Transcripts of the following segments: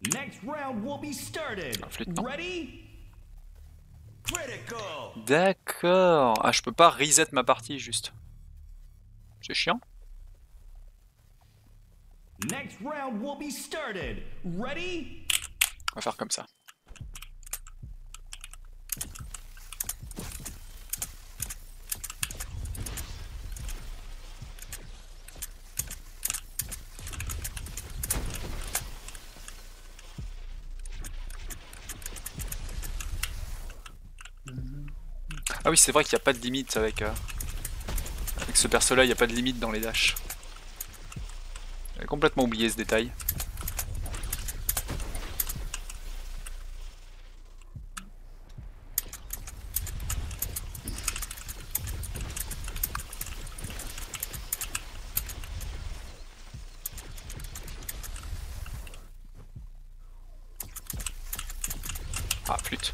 Next round will be started. Un flûte, non. Ready? Critical. D'accord. Ah, je peux pas reset ma partie juste. C'est chiant. Next round will be started. Ready? On va faire comme ça. Ah oui, c'est vrai qu'il n'y a pas de limite avec ce perso-là, il n'y a pas de limite dans les dashs. J'avais complètement oublié ce détail. Ah, flûte.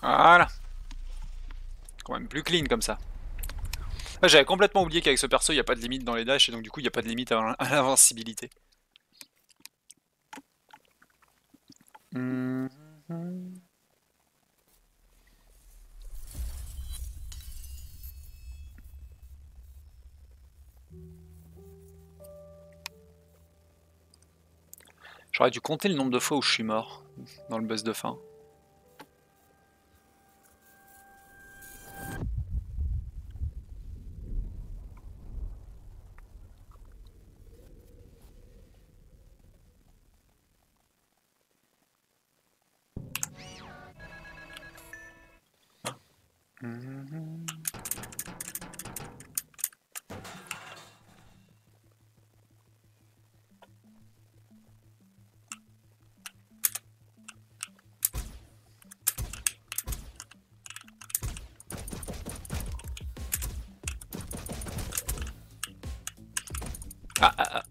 Voilà. Quand même plus clean comme ça. Ah, j'avais complètement oublié qu'avec ce perso, il n'y a pas de limite dans les dashs, et donc du coup, il n'y a pas de limite à l'invincibilité. J'aurais dû compter le nombre de fois où je suis mort dans le boss de fin. Ah, ah, ah.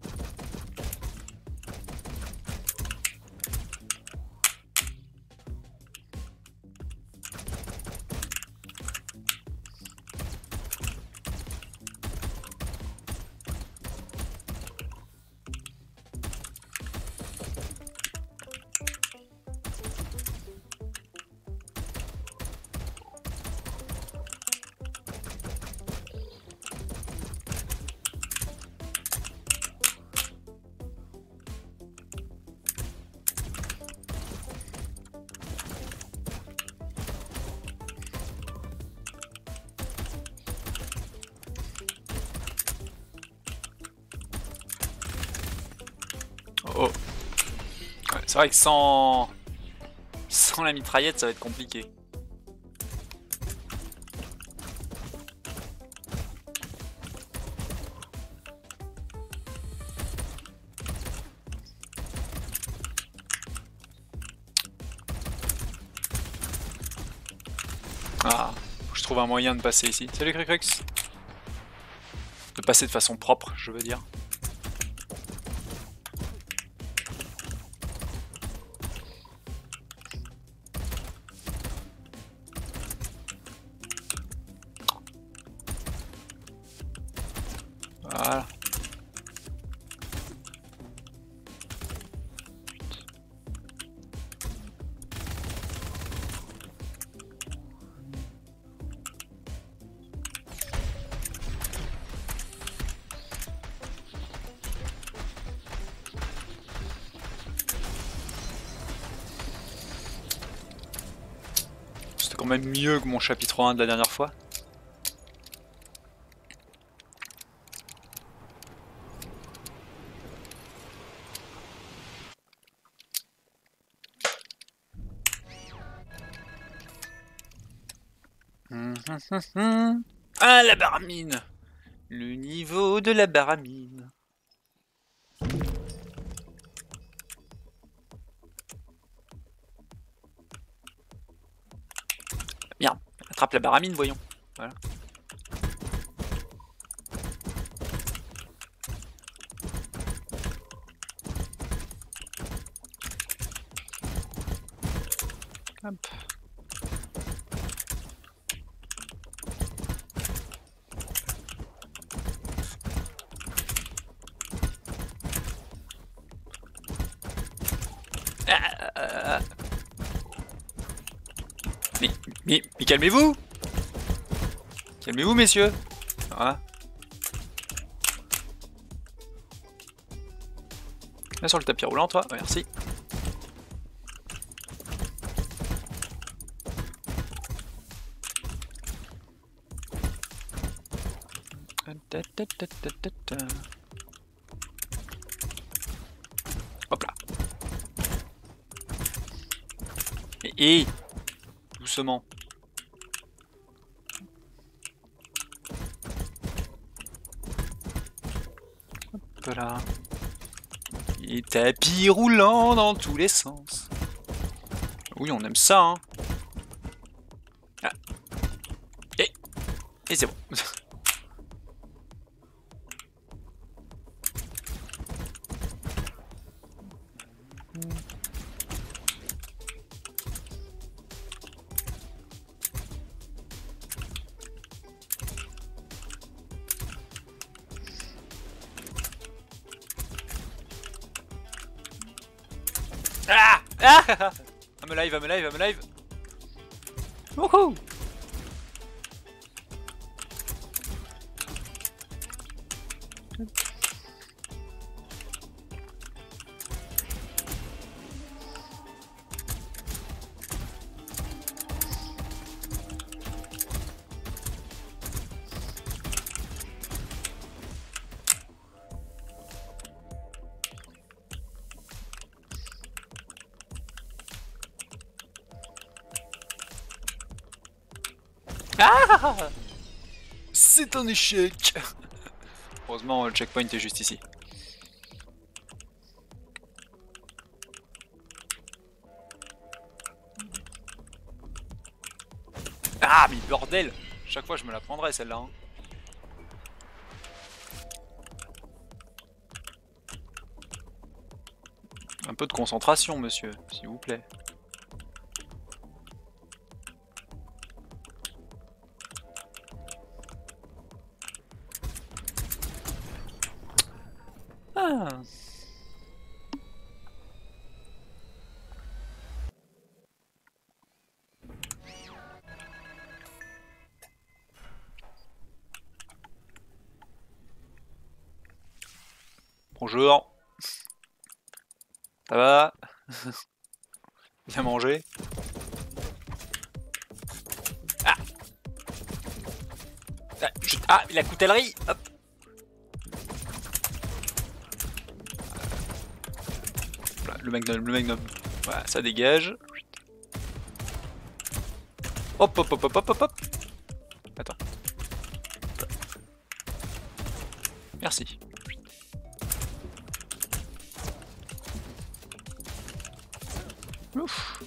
Oh. Ouais, c'est vrai que sans la mitraillette, ça va être compliqué. Ah, faut que je trouve un moyen de passer ici. Salut Cricrux. De passer de façon propre, je veux dire. Voilà. C'était quand même mieux que mon chapitre 1 de la dernière fois. Ah, la baramine! Le niveau de la baramine. Bien, attrape la baramine, voyons. Voilà. Hop. Mais calmez-vous! Calmez-vous, messieurs! Voilà. Viens sur le tapis roulant, toi. Merci. Hop là. Et doucement. Hop là. Et tapis roulant dans tous les sens. Oui, on aime ça, hein. Ah. Et c'est bon. Ah, ah, I'm alive, I'm alive, I'm alive. Wouhou. Ah, c'est un échec. Heureusement, le checkpoint est juste ici. Ah, mais bordel! Chaque fois, je me la prendrais celle-là. Hein. Un peu de concentration, monsieur, s'il vous plaît. Ah. Bonjour. Ça va? Bien mangé? Ah. Ah, la coutellerie. Hop. Voilà, le magnum. Voilà, ça dégage. Hop, hop, hop, hop, hop, hop, hop. Attends. Merci. Ouf.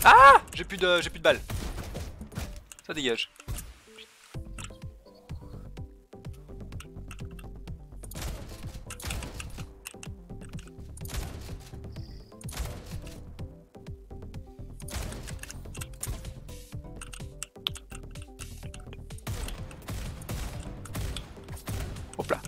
Ah, j'ai plus de balles. Ça dégage. Hop là.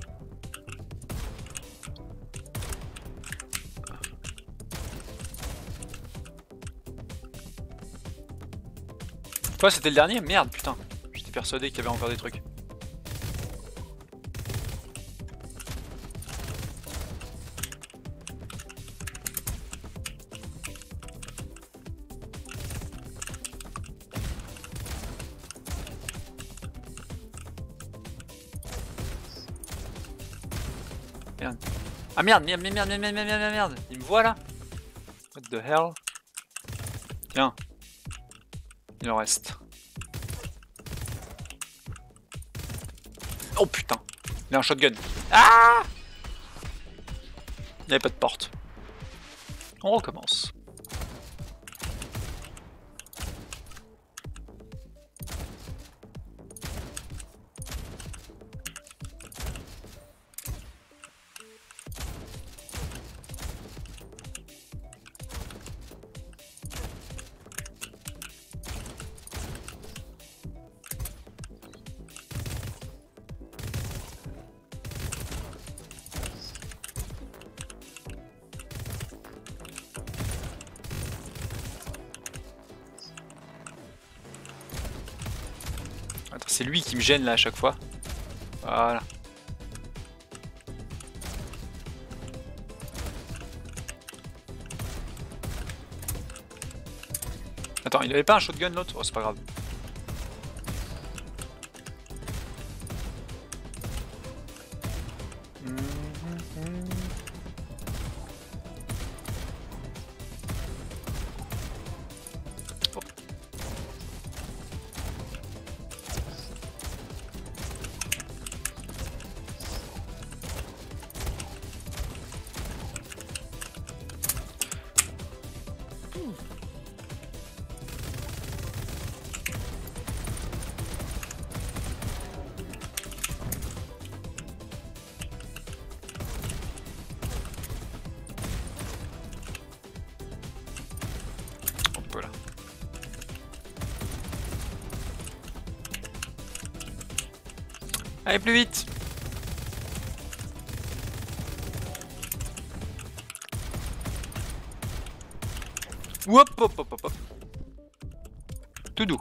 Toi, c'était le dernier? Merde, putain. J'étais persuadé qu'il y avait encore des trucs. Merde. Ah merde, merde. Il me voit là? What the hell? Tiens. Il en reste. Oh putain. Il a un shotgun. Ah! Il n'y avait pas de porte. On recommence. C'est lui qui me gêne là à chaque fois. Voilà. Attends, il avait pas un shotgun l'autre? Oh, c'est pas grave. Voilà. Allez, plus vite! Hop, hop, hop, hop, hop. Tout doux.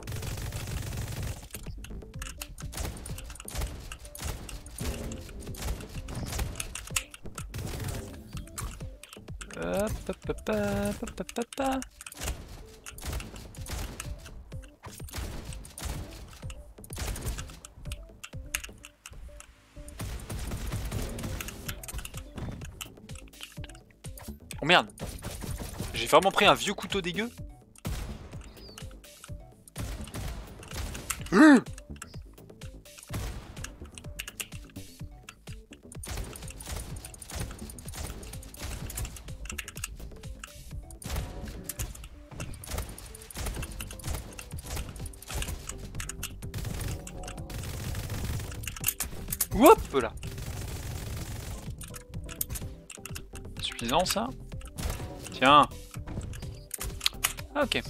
Hop, hop, hop, hop, hop, hop, hop. Oh merde! J'ai vraiment pris un vieux couteau dégueu? Hop là! Suffisant ça? Tiens! Ah, ok.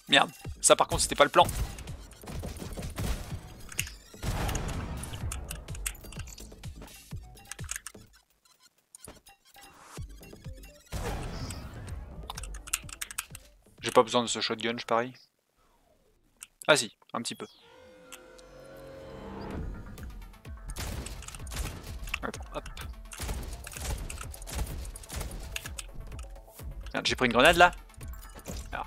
Merde, ça par contre c'était pas le plan. J'ai pas besoin de ce shotgun, je parie. Ah si, un petit peu. Attends, hop. Merde, j'ai pris une grenade là. Ah.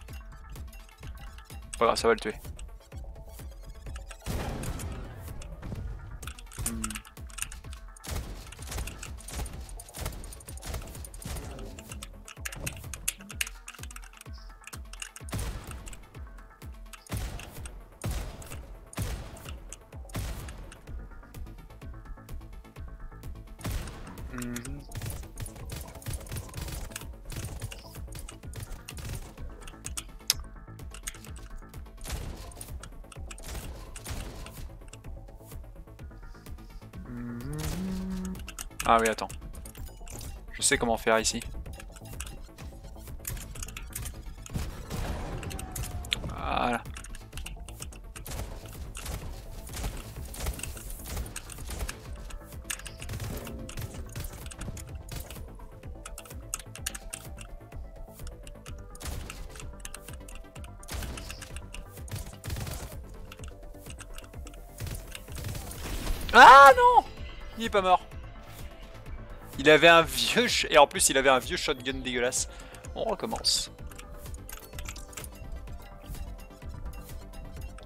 Pas grave, ça va le tuer. Ah oui, attends. Je sais comment faire ici. Voilà. Ah non! Il est pas mort. Il avait un vieux... Et en plus, il avait un vieux shotgun dégueulasse. On recommence.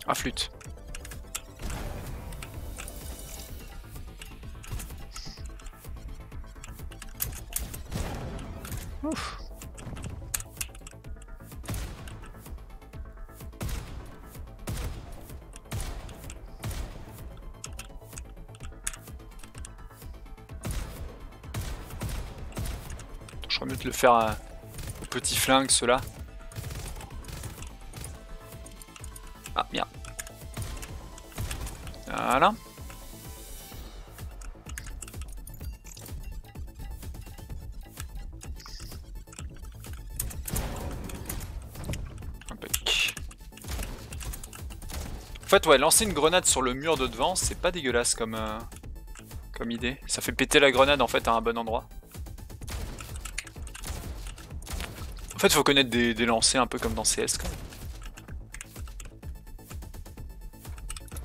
Ah, flûte. Ouf. Ferait mieux de le faire au petit flingue, ceux-là. Ah, merde. Voilà. En fait, ouais, lancer une grenade sur le mur de devant, c'est pas dégueulasse comme idée. Ça fait péter la grenade en fait à un bon endroit. En fait, faut connaître des lancers un peu comme dans CS quand même.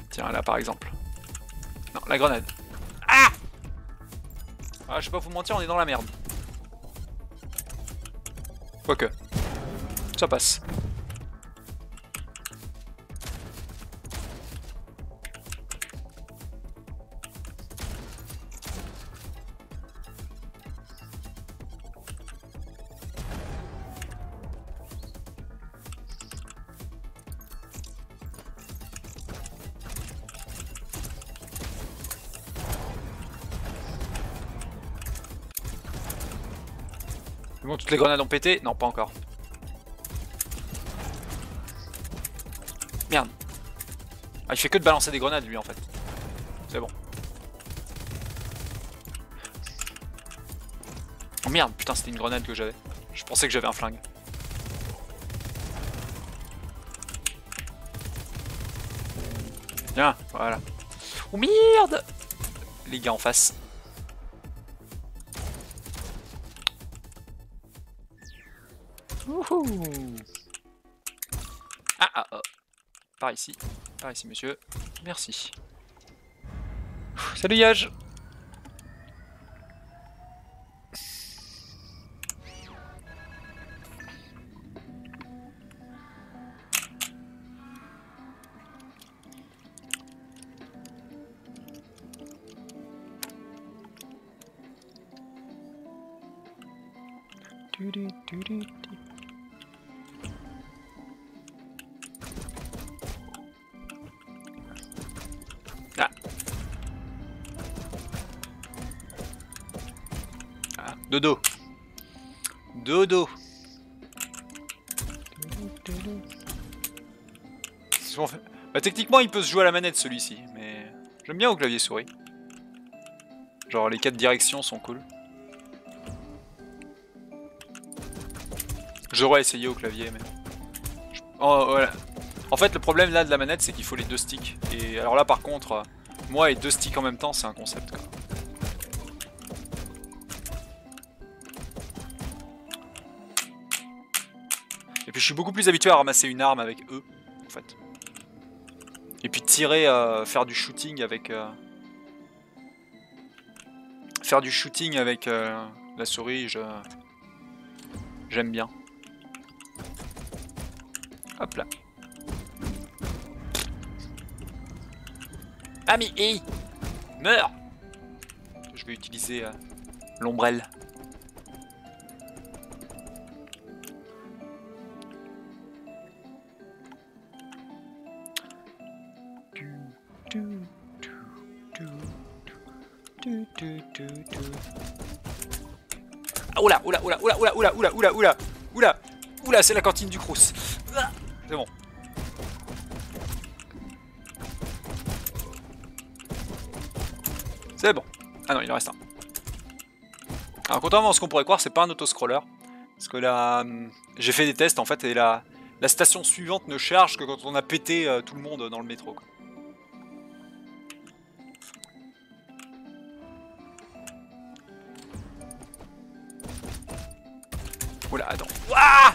Tiens, là par exemple. Non, la grenade. Ah, je vais pas vous mentir, on est dans la merde. Quoique. Ça passe. Bon, toutes les grenades ont pété? Non, pas encore. Merde. Ah, il fait que de balancer des grenades lui en fait. C'est bon. Oh merde, putain, c'était une grenade que j'avais. Je pensais que j'avais un flingue. Bien, voilà. Oh merde! Les gars en face. Wouhou! Ah. Par ici, monsieur. Merci. Salut Yage. Dodo. Dodo. Bah, techniquement, il peut se jouer à la manette celui-ci, mais j'aime bien au clavier souris. Genre les 4 directions sont cool. J'aurais essayé au clavier, mais... Oh, voilà. En fait, le problème là de la manette, c'est qu'il faut les 2 sticks. Et alors là, par contre, moi et 2 sticks en même temps, c'est un concept, quoi. Et puis je suis beaucoup plus habitué à ramasser une arme avec eux, en fait. Et puis tirer, faire du shooting avec... Faire du shooting avec la souris, j'aime bien. Hop là. Ah mais hey, meurs. Je vais utiliser l'ombrelle. Ah, oula, oula, oula, oula, oula, oula, oula, oula, oula, oula, oula, c'est la cantine du Crous. C'est bon. C'est bon. Ah non, il en reste un. Alors contrairement à ce qu'on pourrait croire, c'est pas un autoscroller. Parce que là, j'ai fait des tests en fait, et la station suivante ne charge que quand on a pété tout le monde dans le métro, quoi. Oula, attends. Ouah,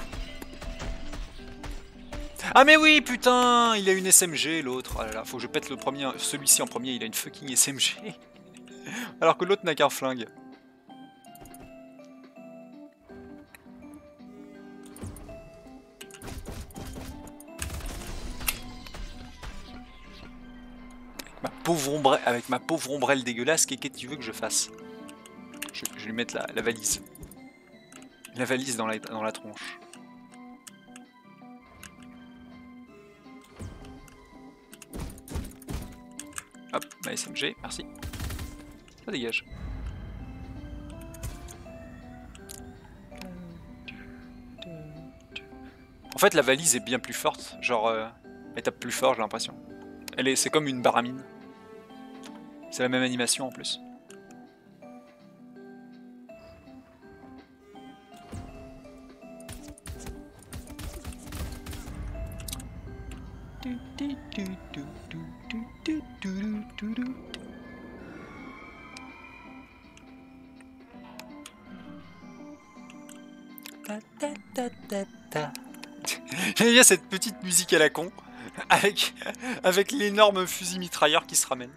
ah mais oui, putain, il a une SMG l'autre. Ah là là, faut que je pète le premier, celui-ci en premier, il a une fucking SMG. Alors que l'autre n'a qu'un flingue. Avec ma pauvre ombrelle dégueulasse, qu'est-ce que tu veux que je fasse? Je vais lui mettre la valise. La valise dans la tronche. Hop, ma SMG, merci. Ça dégage. En fait, la valise est bien plus forte. Genre, elle tape plus fort, j'ai l'impression. C'est comme une baramine. C'est la même animation en plus. J'aime bien cette petite musique à la con, avec l'énorme fusil mitrailleur qui se ramène.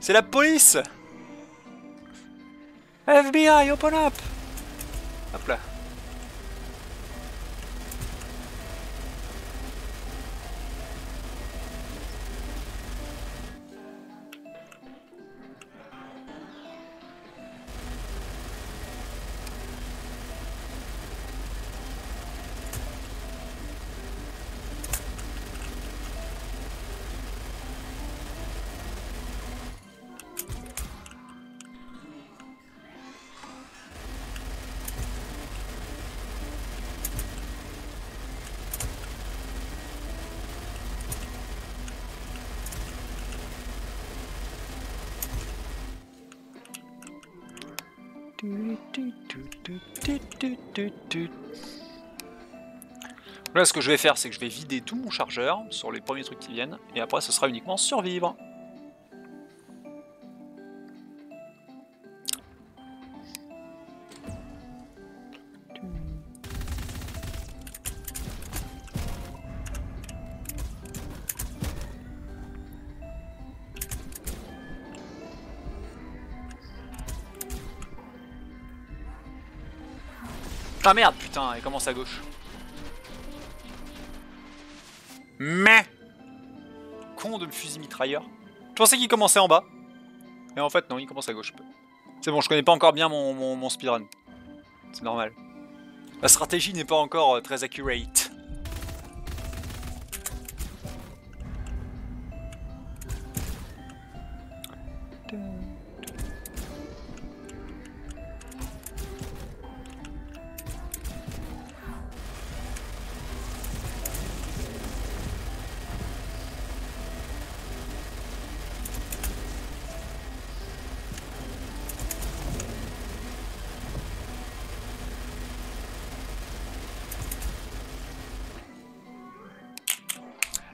C'est la police! FBI, open up! Hop là. Là, ce que je vais faire, c'est que je vais vider tout mon chargeur sur les premiers trucs qui viennent, et après, ce sera uniquement survivre. Ah merde, putain, elle commence à gauche. Mais con de fusil mitrailleur. Je pensais qu'il commençait en bas. Et en fait, non, il commence à gauche. C'est bon, je connais pas encore bien mon speedrun. C'est normal. La stratégie n'est pas encore très accurate.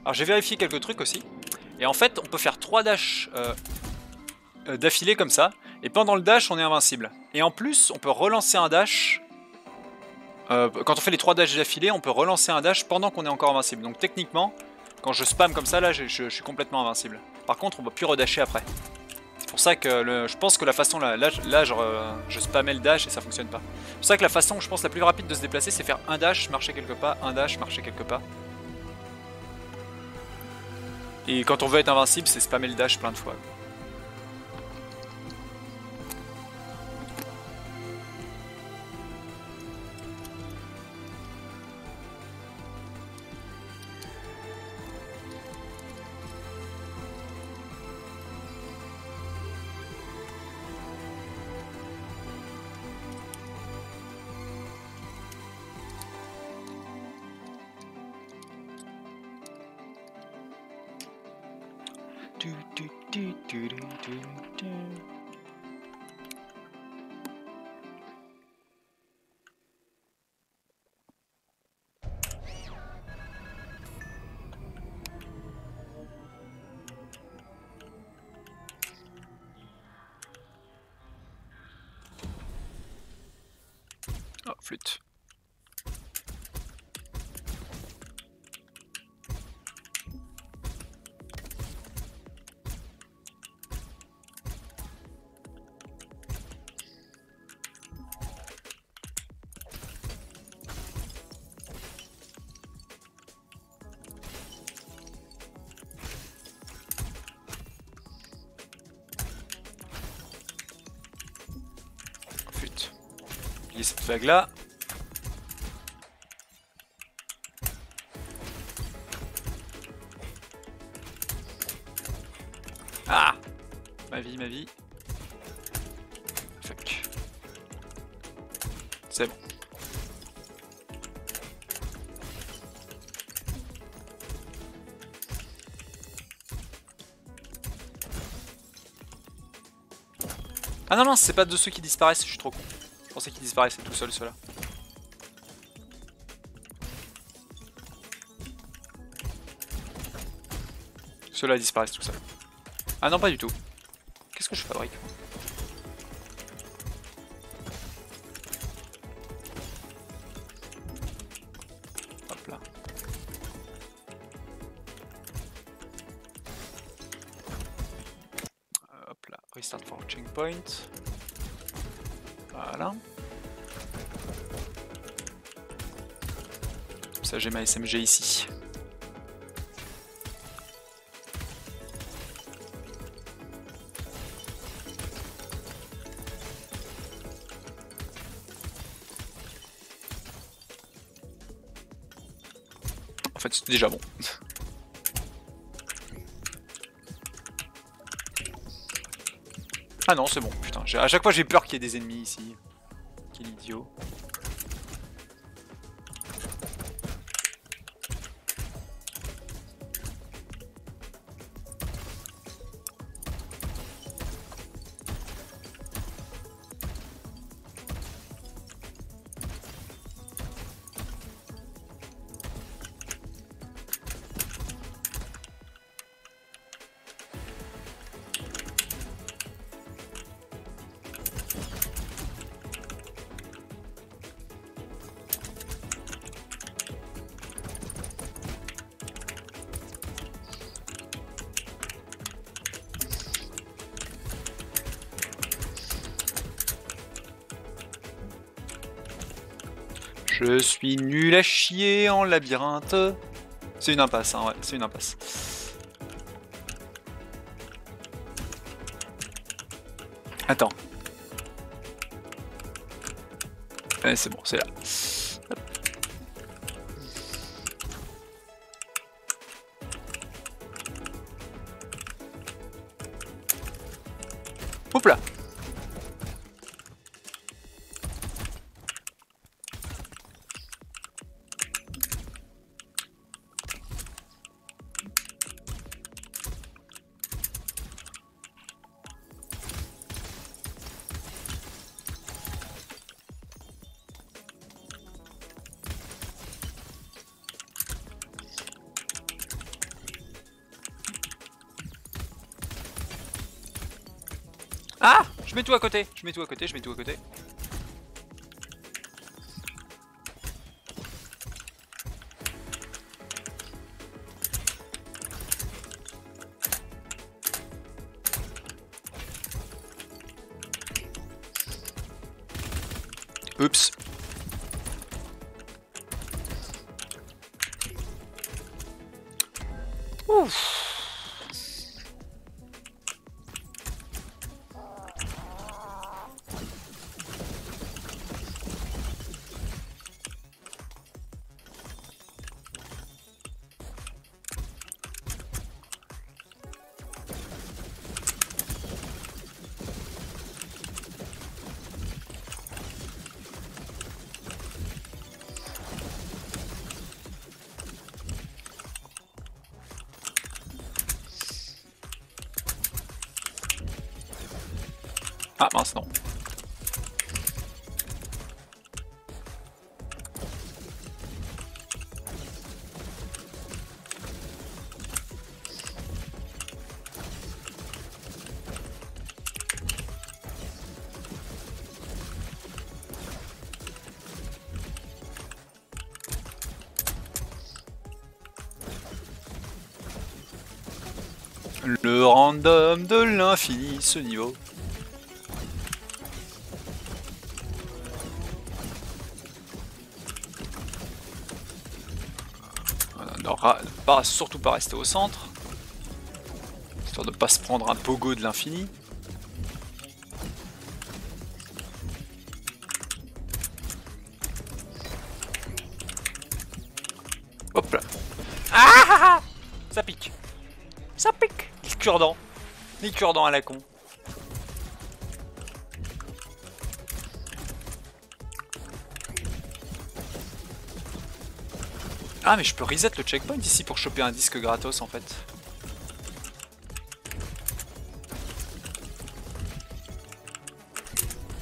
Alors j'ai vérifié quelques trucs aussi. Et en fait, on peut faire 3 dashs d'affilée comme ça. Et pendant le dash, on est invincible. Et en plus, on peut relancer un dash. Quand on fait les 3 dashs d'affilée, on peut relancer un dash pendant qu'on est encore invincible. Donc techniquement, quand je spam comme ça, là, je suis complètement invincible. Par contre, on peut plus redasher après. C'est pour ça que je pense que la façon... Là je spammais le dash et ça fonctionne pas. C'est pour ça que la façon, je pense, la plus rapide de se déplacer, c'est faire un dash, marcher quelques pas, un dash, marcher quelques pas. Et quand on veut être invincible, c'est spammer le dash plein de fois. Oh, flûte. Flûte. Oubliez cette vague là. Ah! Ma vie. Fuck. C'est bon. Ah non, non, c'est pas de ceux qui disparaissent, je suis trop con. Je pensais qu'ils disparaissaient tout seuls, ceux-là. Ceux-là disparaissent tout seuls. Ah non, pas du tout. Qu'est-ce que je fabrique? Hop là. Hop là, restart for checkpoint. Voilà. Comme ça j'ai ma SMG ici. En fait c'est déjà bon. Ah non c'est bon, putain. À chaque fois j'ai peur qu'il y ait des ennemis ici. Quel idiot. Je suis nul à chier en labyrinthe. C'est une impasse, hein, ouais, c'est une impasse. Attends. Ouais, c'est bon, c'est là. Hop. Hop là. Ah! Je mets tout à côté, je mets tout à côté, je mets tout à côté. Oups. Ouf. Ah mince non. Le random de l'infini, ce niveau. Surtout pas rester au centre, histoire de pas se prendre un pogo de l'infini. Hop là. Ah, ça pique. Ça pique. Les cure-dents à la con. Ah mais je peux reset le checkpoint ici pour choper un disque gratos en fait.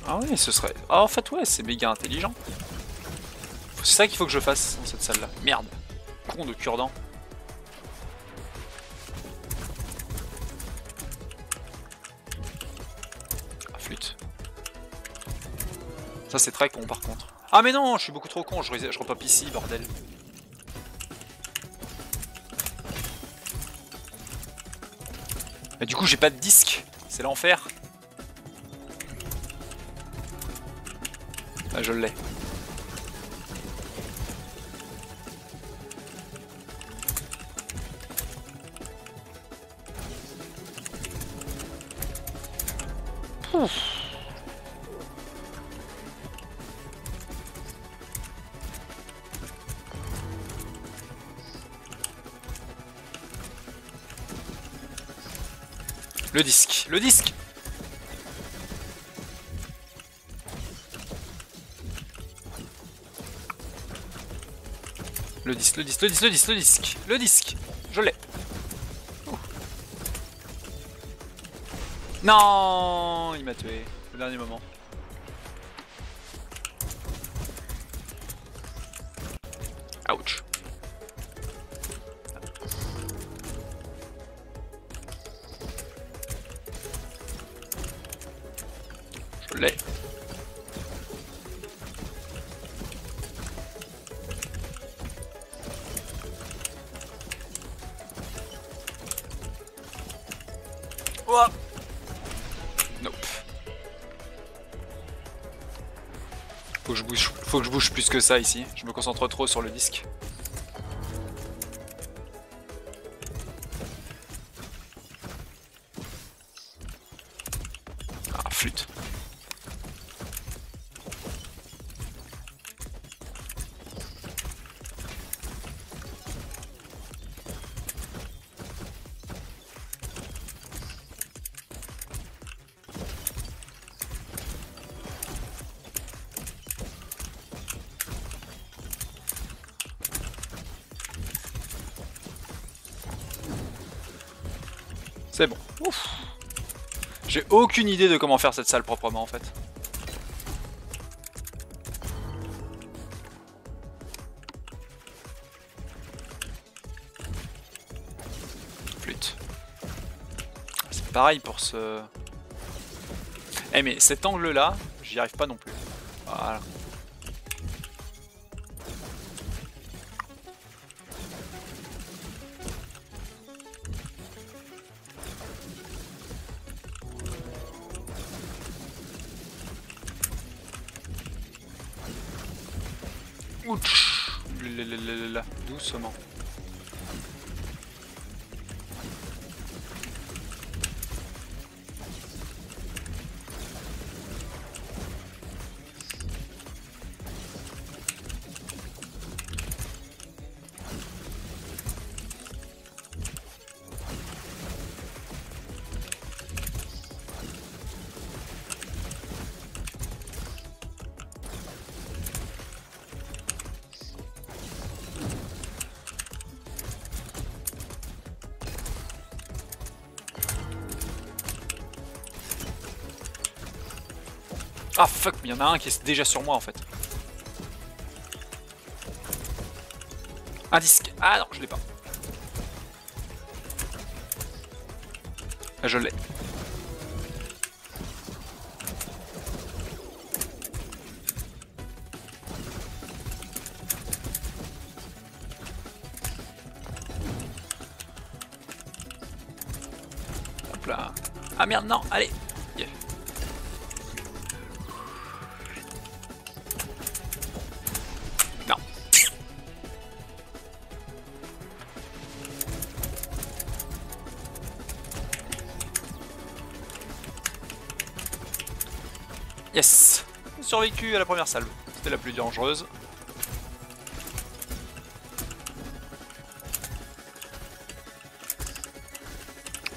Ah oui, ce serait... Ah en fait ouais, c'est méga intelligent. C'est ça qu'il faut que je fasse dans cette salle-là. Merde. Con de cure-dent. Ah, flûte. Ça c'est très con par contre. Ah mais non, je suis beaucoup trop con, je repop ici, bordel. Mais du coup j'ai pas de disque, c'est l'enfer. Ah je l'ai. Le disque, le disque. Le disque, le disque, le disque, le disque, le disque, le disque. Je l'ai. Non, il m'a tué au dernier moment. Ouch. Je l'ai. Oh. Nope. Faut que je bouge plus que ça ici. Je me concentre trop sur le disque. Ah, flûte. C'est bon. Ouf. J'ai aucune idée de comment faire cette salle proprement en fait. Flûte. C'est pareil pour ce... Eh mais cet angle là, j'y arrive pas non plus. Voilà. Ouch. Doucement. Ah fuck, mais il y en a un qui est déjà sur moi en fait. Un disque. Ah non, je l'ai pas. Ah, je l'ai. Hop là. Ah merde, non, allez. Yeah. Non. Yes. Survécu à la première salve. C'était la plus dangereuse.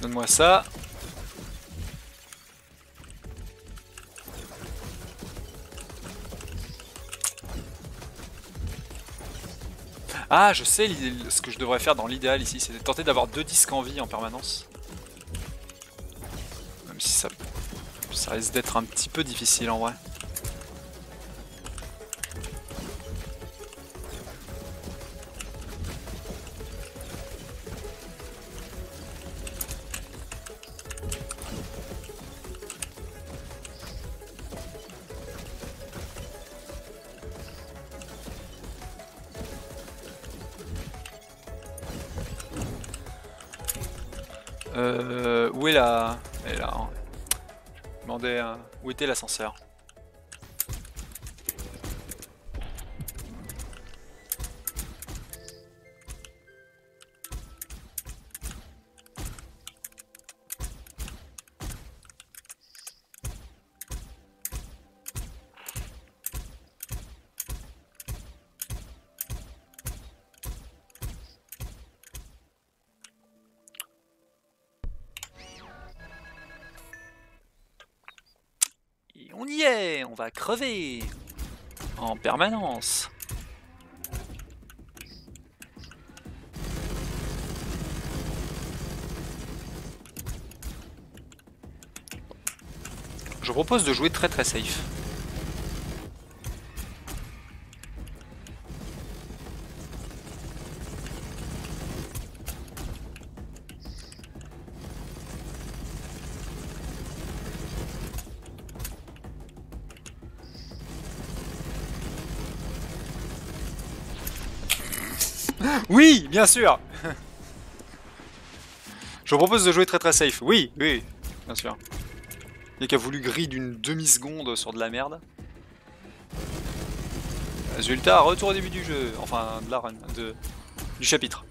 Donne-moi ça. Ah, je sais ce que je devrais faire dans l'idéal ici, c'est de tenter d'avoir 2 disques en vie en permanence. Même si ça Ça risque d'être un petit peu difficile en vrai. Où est la... Elle est là. Hein. Je me demandais où était l'ascenseur. On y est, on va crever en permanence. Je propose de jouer très safe. Oui, bien sûr. Je propose de jouer très safe. Oui, oui, bien sûr. Il y a qu'à voulu grille d'une demi-seconde sur de la merde. Résultat, retour au début du jeu. Enfin, de la run, du chapitre.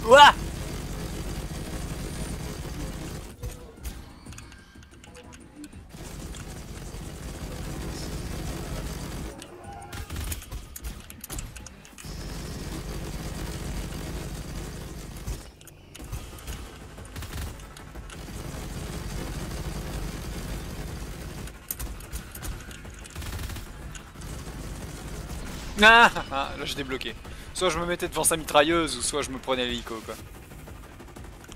Ouah! Ah, là j'ai débloqué. Soit je me mettais devant sa mitrailleuse, ou soit je me prenais l'hélico quoi.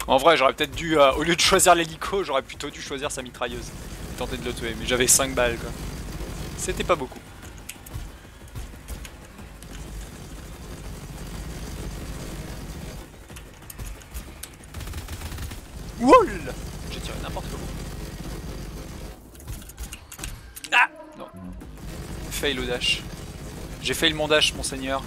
En vrai j'aurais peut-être dû, au lieu de choisir l'hélico, j'aurais plutôt dû choisir sa mitrailleuse. Et tenter de le tuer, mais j'avais 5 balles quoi. C'était pas beaucoup. Woul! J'ai tiré n'importe comment. Ah! Non. Fail au dash. J'ai fail mon dash, monseigneur.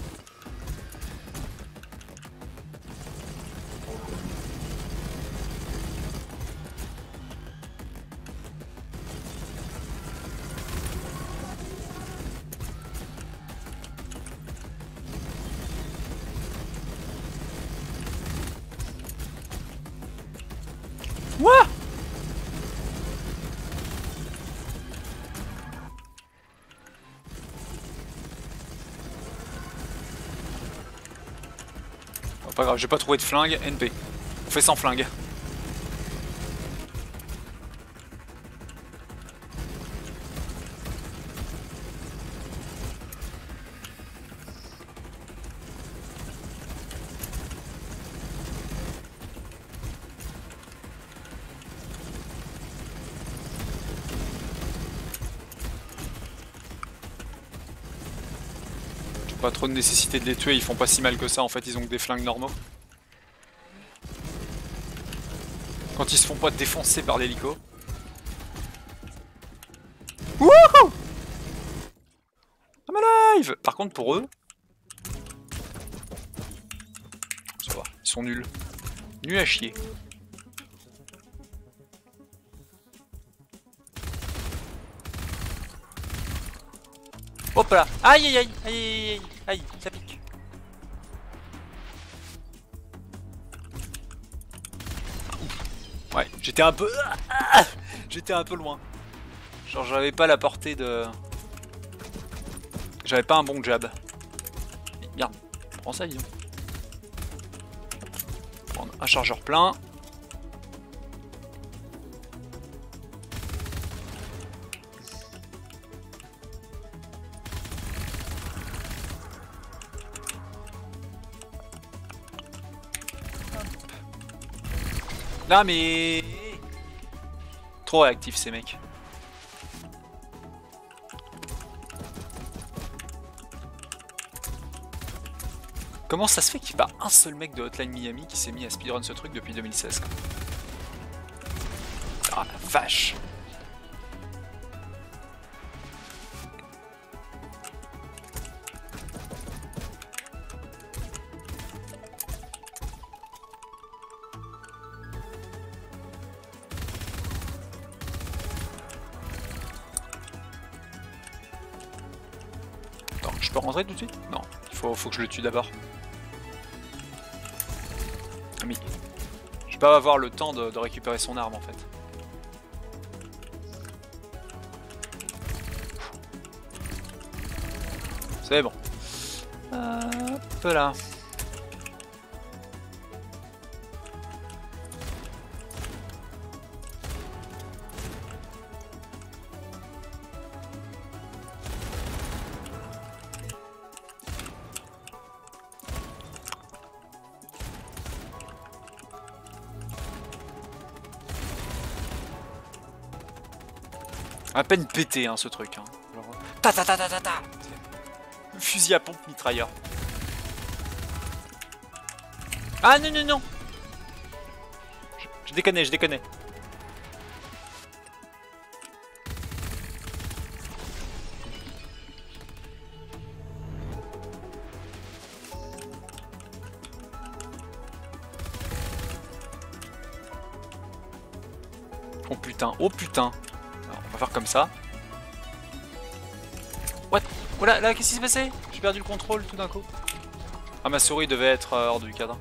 Ouah! Oh, pas grave, j'ai pas trouvé de flingue, NP. On fait sans flingue. Pas trop de nécessité de les tuer, ils font pas si mal que ça en fait, ils ont que des flingues normaux. Quand ils se font pas défoncer par l'hélico. Wouhou! I'm alive! Par contre pour eux... Ça va, ils sont nuls. Nuls à chier. Hop là! Aïe aïe aïe! Aïe aïe aïe! Aïe, ça pique. Ouais, j'étais un peu... J'étais un peu loin. Genre j'avais pas la portée de... J'avais pas un bon jab. Merde, prends ça disons. Prendre un chargeur plein. Non mais... Trop réactifs ces mecs. Comment ça se fait qu'il n'y a pas un seul mec de Hotline Miami qui s'est mis à speedrun ce truc depuis 2016 quoi. Ah la vache. Attends, je peux rentrer tout de suite? Non, faut que je le tue d'abord. Mais je vais pas avoir le temps de récupérer son arme en fait. C'est bon. Hop là. À peine pété hein, ce truc. Hein. Genre... Ta ta ta ta ta ta. Fusil à pompe mitrailleur. Ah non non non. Je déconne, je déconne. Oh putain, oh putain. Alors, on va faire comme ça. What? Oh là, là, qu'est-ce qui s'est passé? J'ai perdu le contrôle tout d'un coup. Ah, ma souris devait être hors du cadre.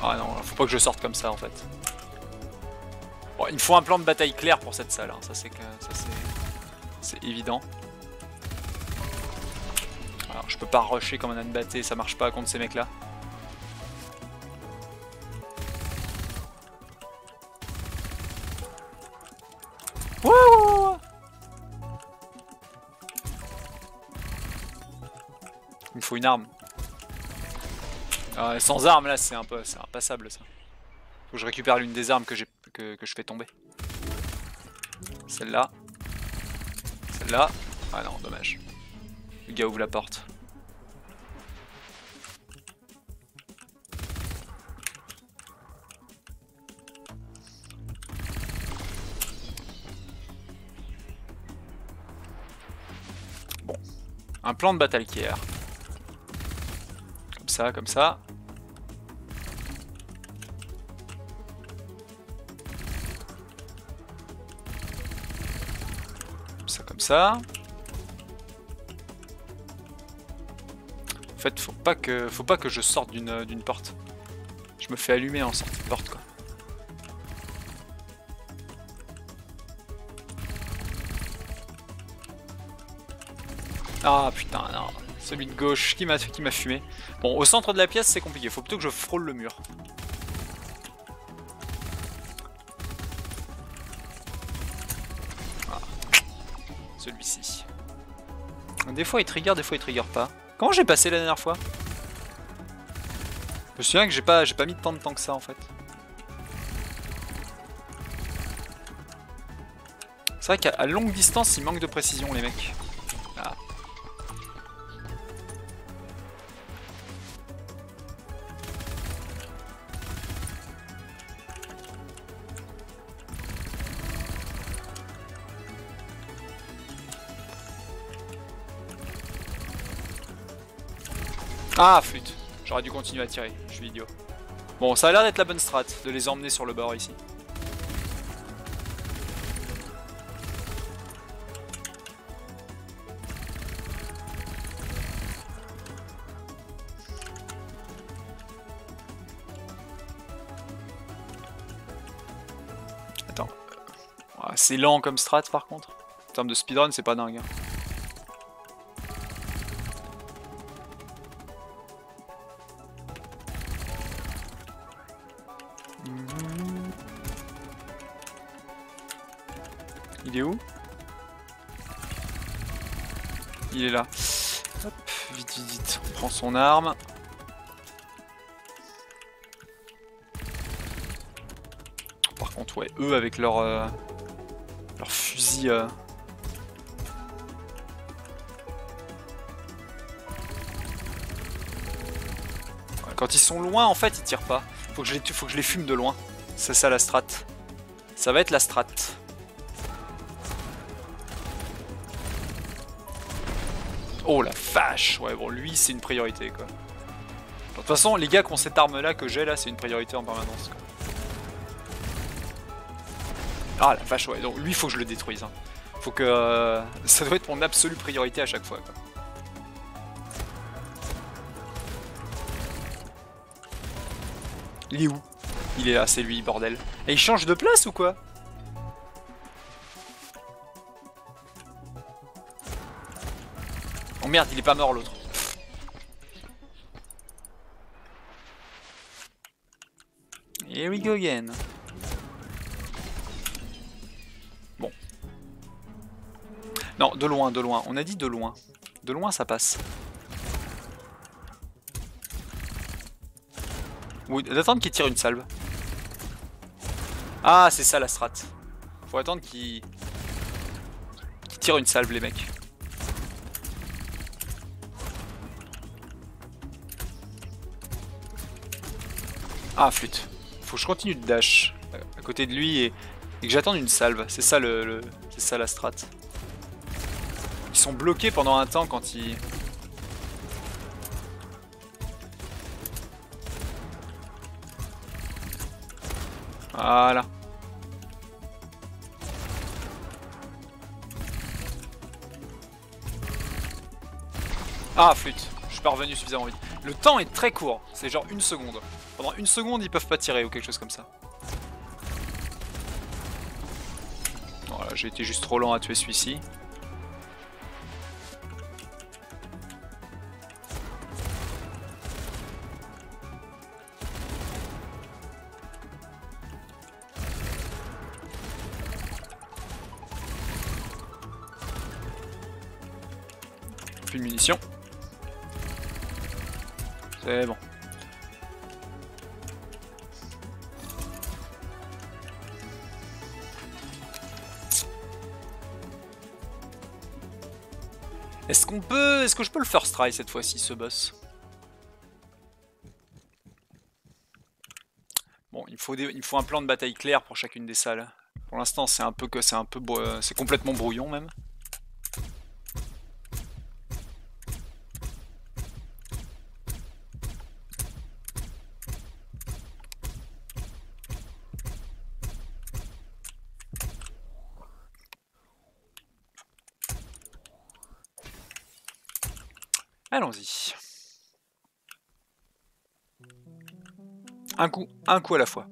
Ah non, faut pas que je sorte comme ça en fait. Bon, il me faut un plan de bataille clair pour cette salle, hein. Ça c'est évident. Alors je peux pas rusher comme un âne batté, ça marche pas contre ces mecs là. Wouh! Il me faut une arme. Sans arme là c'est impassable ça. Faut que je récupère l'une des armes que je fais tomber. Celle-là. Celle-là. Ah non, dommage. Le gars ouvre la porte. Bon. Un plan de bataille qui est comme ça, comme ça. Comme ça. En fait, faut pas que je sorte d'une porte. Je me fais allumer en sortie de porte quoi. Ah putain non, celui de gauche qui m'a fumé. Bon, au centre de la pièce c'est compliqué, faut plutôt que je frôle le mur. Ah. Celui-ci. Des fois il trigger, des fois il trigger pas. Comment j'ai passé la dernière fois? Je me souviens que j'ai pas mis tant de temps que ça en fait. C'est vrai qu'à longue distance, ils manquent de précision, les mecs. Ah. Ah, flûte. J'aurais dû continuer à tirer, je suis idiot. Bon, ça a l'air d'être la bonne strat, de les emmener sur le bord ici. Attends. C'est lent comme strat par contre. En termes de speedrun, c'est pas dingue. Hein. Il est où? Il est là. Hop, vite, vite, vite. On prend son arme. Par contre, ouais, eux avec leur fusil. Quand ils sont loin, en fait, ils tirent pas. Faut que je les fume de loin. C'est ça la strat. Ça va être la strat. Oh la vache. Ouais, bon, lui, c'est une priorité, quoi. De toute façon, les gars qui ont cette arme-là que j'ai, là, c'est une priorité en permanence, quoi. Ah la vache, ouais. Donc, lui, faut que je le détruise. Hein. Faut que... ça doit être mon absolue priorité à chaque fois, quoi. Il est où? Il est là, c'est lui, bordel. Et il change de place ou quoi? Oh merde, il est pas mort l'autre. Here we go again. Bon. Non, de loin, de loin. On a dit de loin. De loin, ça passe. Oui, d'attendre qu'il tire une salve. Ah, c'est ça la strat. Faut attendre qu'il tire une salve, les mecs. Ah, flûte. Faut que je continue de dash à côté de lui et que j'attende une salve. C'est ça c'est ça la strat. Ils sont bloqués pendant un temps quand ils... Voilà. Ah, flûte. Je suis pas revenu suffisamment vite. Le temps est très court. C'est genre une seconde. Pendant une seconde, ils peuvent pas tirer ou quelque chose comme ça. Voilà, j'ai été juste trop lent à tuer celui-ci. Plus de munitions. C'est bon. Est-ce que je peux le first try cette fois-ci, ce boss? Bon, il me faut un plan de bataille clair pour chacune des salles. Pour l'instant, c'est complètement brouillon même. Allons-y. Un coup à la fois.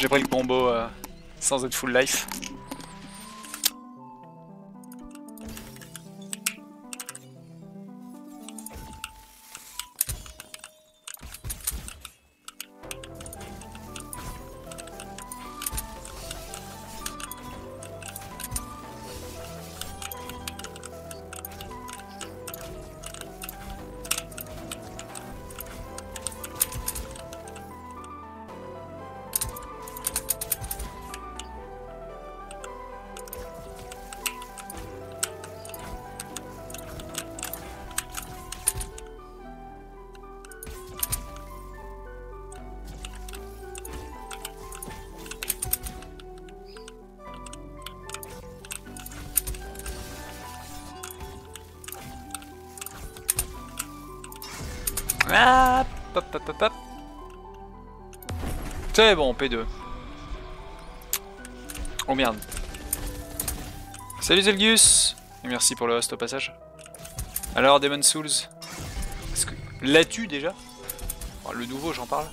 J'ai pris le combo sans être full life. Ah, hop, hop, hop, hop. C'est bon, P2. Oh merde. Salut Zelgius. Et merci pour le host au passage. Alors, Demon Souls. Est-ce que... L'as-tu déjà? Enfin, le nouveau, j'en parle.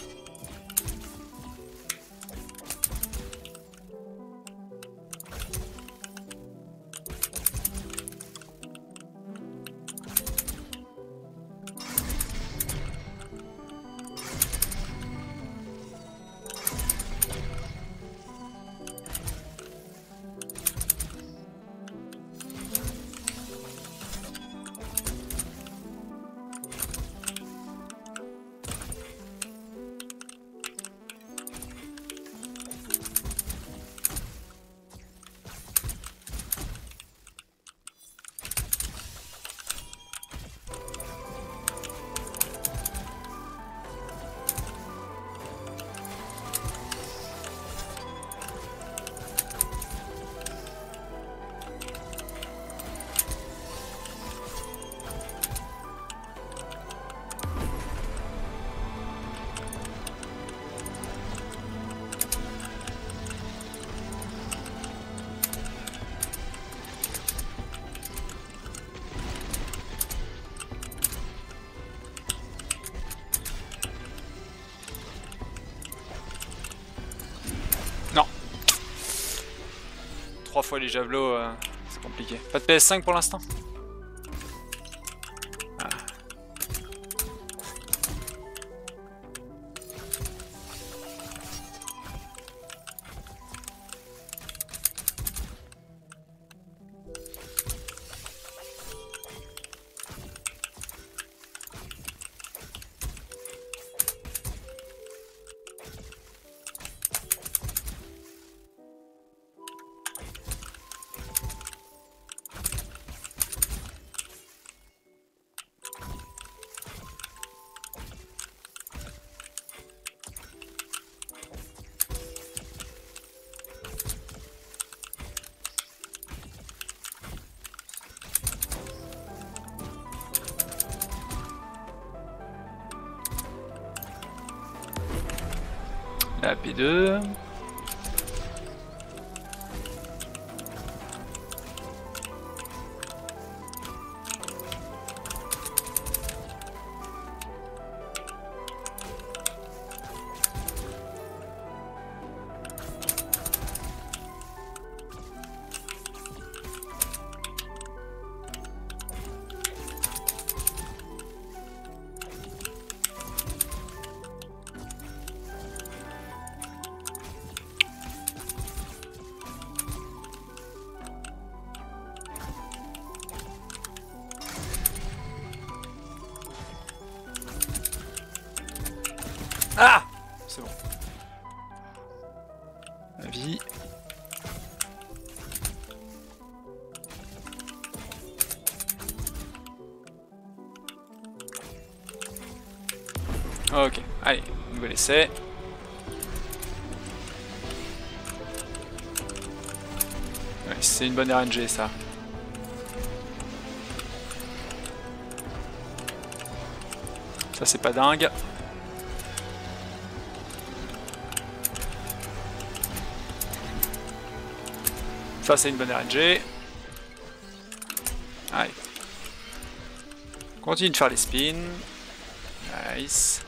Non. 3 fois les javelots, c'est compliqué. Pas de PS5 pour l'instant. Ah. La P2. Ah! C'est bon. La vie. Ok, allez, nouvel essai. Ouais, c'est une bonne RNG ça. Ça c'est pas dingue. Ça c'est une bonne RNG. Allez. Continue de faire les spins. Nice.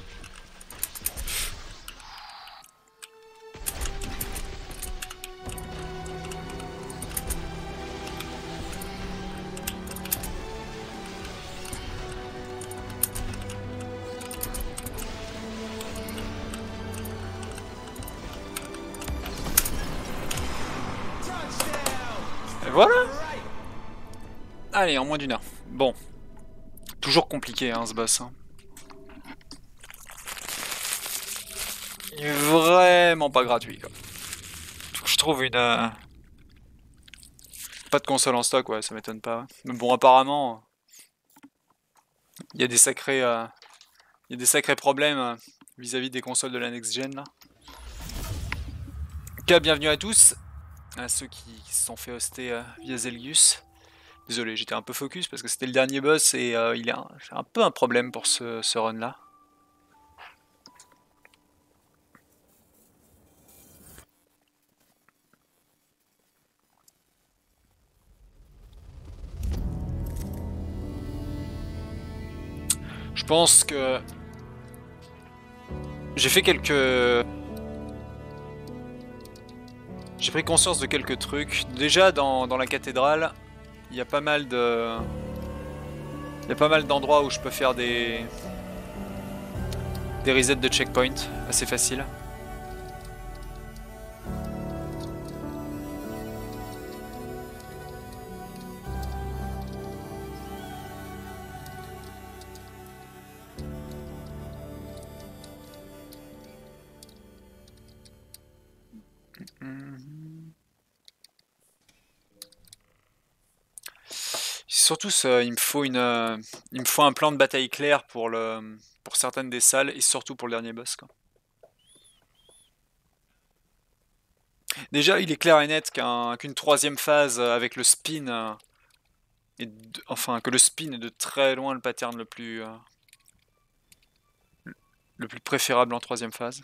Voilà. Allez, en moins d'une heure. Bon. Toujours compliqué, hein, ce boss. Hein. Il est vraiment pas gratuit, quoi. Je trouve une... Pas de console en stock, ouais, ça m'étonne pas. Mais bon, apparemment... Il y a des sacrés... Il y a des sacrés problèmes vis-à-vis des consoles de la next-gen, là. Ok, bienvenue à tous. À ceux qui se sont fait hoster via Zelgius. Désolé, j'étais un peu focus parce que c'était le dernier boss et il est un peu un problème pour ce run là. Je pense que j'ai fait quelques... J'ai pris conscience de quelques trucs. Déjà dans la cathédrale, il y a pas mal de... Il y a pas mal d'endroits où je peux faire des resets de checkpoint assez faciles. Surtout, il me faut un plan de bataille clair pour certaines des salles et surtout pour le dernier boss, quoi. Déjà, il est clair et net qu'une troisième phase avec le spin, enfin que le spin est de très loin le pattern le plus préférable en troisième phase.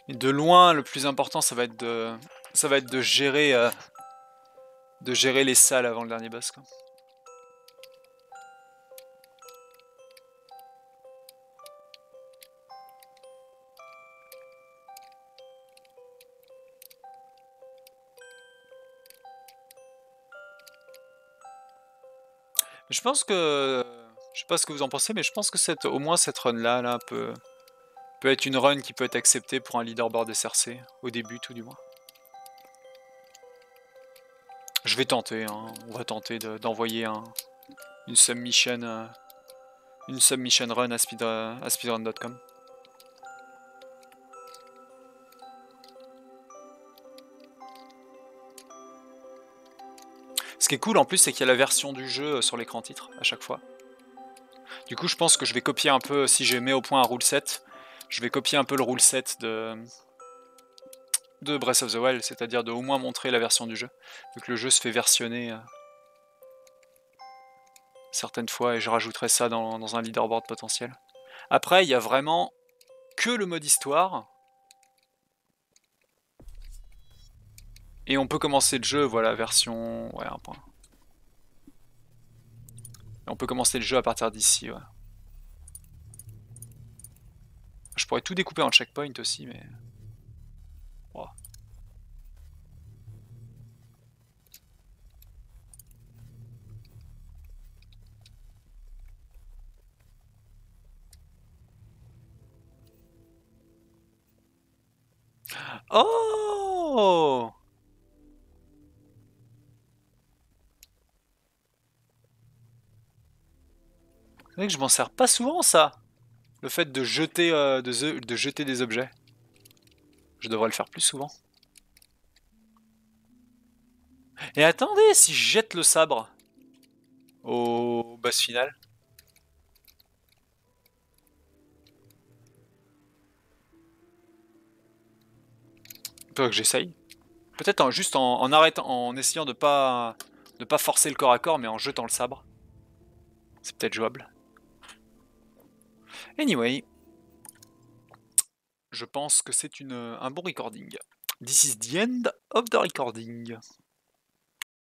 Et de loin, le plus important, ça va être de gérer les salles avant le dernier boss, quoi. Je pense que... Je sais pas ce que vous en pensez, mais je pense que au moins cette run-là là, peut être une run qui peut être acceptée pour un leaderboard SRC, au début tout du moins. Je vais tenter, hein. On va tenter d'envoyer une submission run à speedrun.com. Ce qui est cool en plus, c'est qu'il y a la version du jeu sur l'écran titre à chaque fois. Du coup, je pense que je vais copier un peu, si je mets au point un rule set, je vais copier un peu le rule set de Breath of the Wild, c'est-à-dire de au moins montrer la version du jeu, vu que le jeu se fait versionner certaines fois, et je rajouterai ça dans un leaderboard potentiel. Après, il y a vraiment que le mode histoire, et on peut commencer le jeu, voilà, version... ouais, un point. Et on peut commencer le jeu à partir d'ici, ouais. Je pourrais tout découper en checkpoint aussi, mais... Oh. Oh! C'est vrai que je m'en sers pas souvent, ça. Le fait de jeter, de jeter des objets. Je devrais le faire plus souvent. Et attendez, si je jette le sabre au boss final. Peut-être que j'essaye. Peut-être juste en arrêtant, en essayant de pas forcer le corps à corps, mais en jetant le sabre. C'est peut-être jouable. Anyway. Je pense que c'est un bon recording. This is the end of the recording.